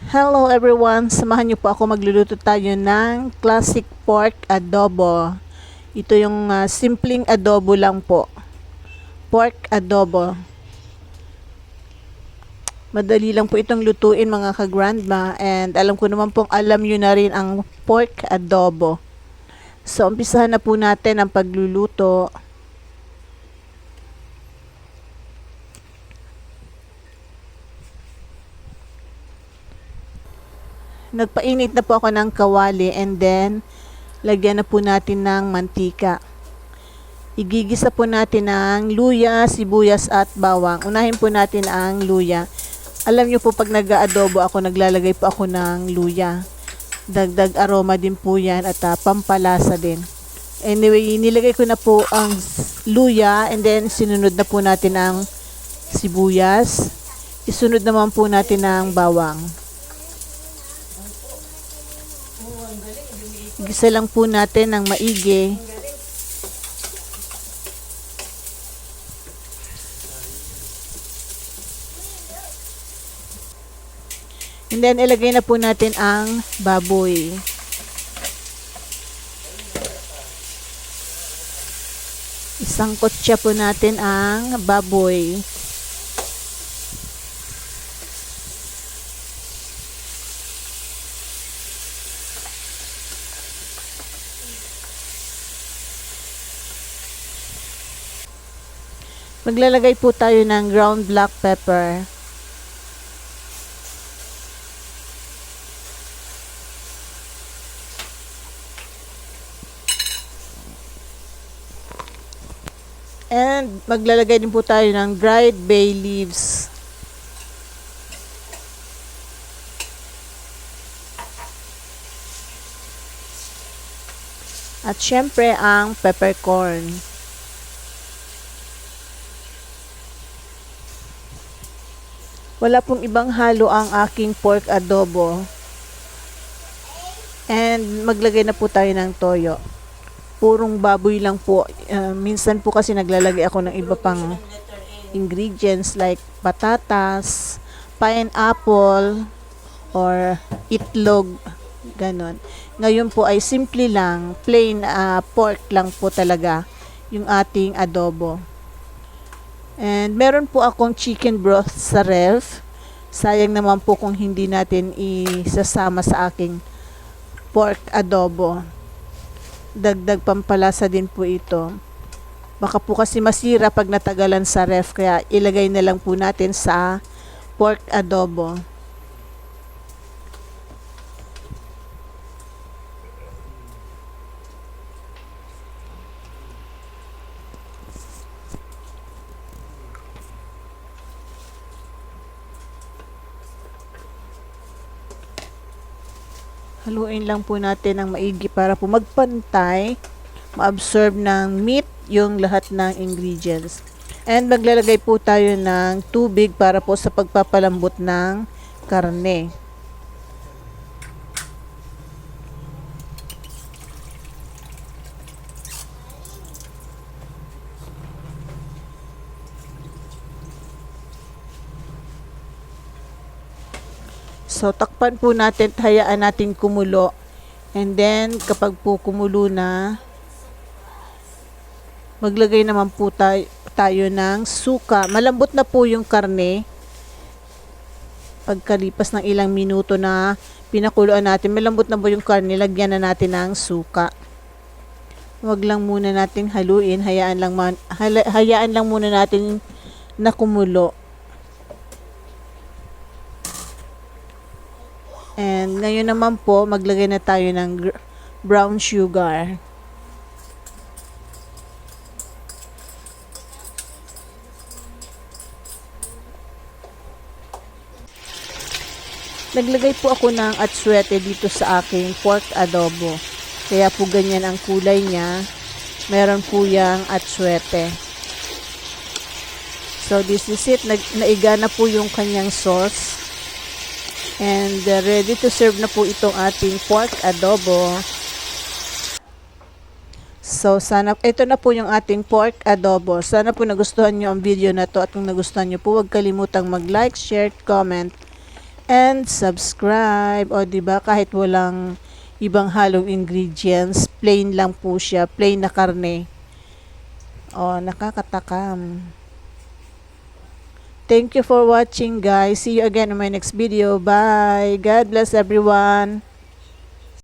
Hello everyone! Samahan niyo po ako, magluluto tayo ng classic pork adobo. Ito yung simpleng adobo lang po. Pork adobo. Madali lang po itong lutuin mga ka-grandma, and alam ko naman pong alam niyo na rin ang pork adobo. So umpisahan na po natin ang pagluluto. Nagpainit na po ako ng kawali, and then lagyan na po natin ng mantika. Igigisa po natin ng luya, sibuyas at bawang. Unahin po natin ang luya. Alam nyo po, pag nag-aadobo ako, naglalagay po ako ng luya. Dagdag aroma din po yan at pampalasa din. Anyway, nilagay ko na po ang luya, and then sinunod na po natin ang sibuyas. Isunod naman po natin ang bawang. Gisa lang po natin ng maigi. And then ilagay na po natin ang baboy. Isang kutsa po natin ang baboy. Maglalagay po tayo ng ground black pepper. And maglalagay din po tayo ng dried bay leaves. At syempre ang peppercorn. Wala pong ibang halo ang aking pork adobo. And maglagay na po tayo ng toyo. Purong baboy lang po. Minsan po kasi naglalagay ako ng iba pang ingredients like patatas, pineapple, or itlog. Ganon. Ngayon po ay simple lang, plain pork lang po talaga yung ating adobo. And meron po akong chicken broth sa ref. Sayang naman po kung hindi natin isasama sa aking pork adobo. Dagdag pampalasa din po ito. Baka po kasi masira pag natagalan sa ref, kaya ilagay na lang po natin sa pork adobo. Haluin lang po natin ng maigi para po magpantay, ma-absorb ng meat yung lahat ng ingredients. And maglalagay po tayo ng tubig para po sa pagpapalambot ng karne. So, takpan po natin, hayaan natin kumulo. And then, kapag po kumulo na, maglagay naman po tayo ng suka. Malambot na po yung karne. Pagkalipas ng ilang minuto na pinakuluan natin, malambot na po yung karne, lagyan na natin ng suka. Huwag lang muna natin haluin, hayaan lang muna natin na kumulo. And ngayon naman po, maglagay na tayo ng brown sugar. Naglagay po ako ng atsuete dito sa aking pork adobo. Kaya po ganyan ang kulay niya. Meron po yung atsuete. So this is it. Naiga na po yung kanyang sauce. And ready to serve na po itong ating pork adobo. So, ito na po yung ating pork adobo. Sana po nagustuhan nyo ang video na to, at kung nagustuhan nyo po, huwag kalimutang mag-like, share, comment. and subscribe. O, di ba, kahit walang ibang halong ingredients, plain lang po siya, plain na karne. O, nakakatakam. Thank you for watching, guys. See you again in my next video. Bye. God bless everyone.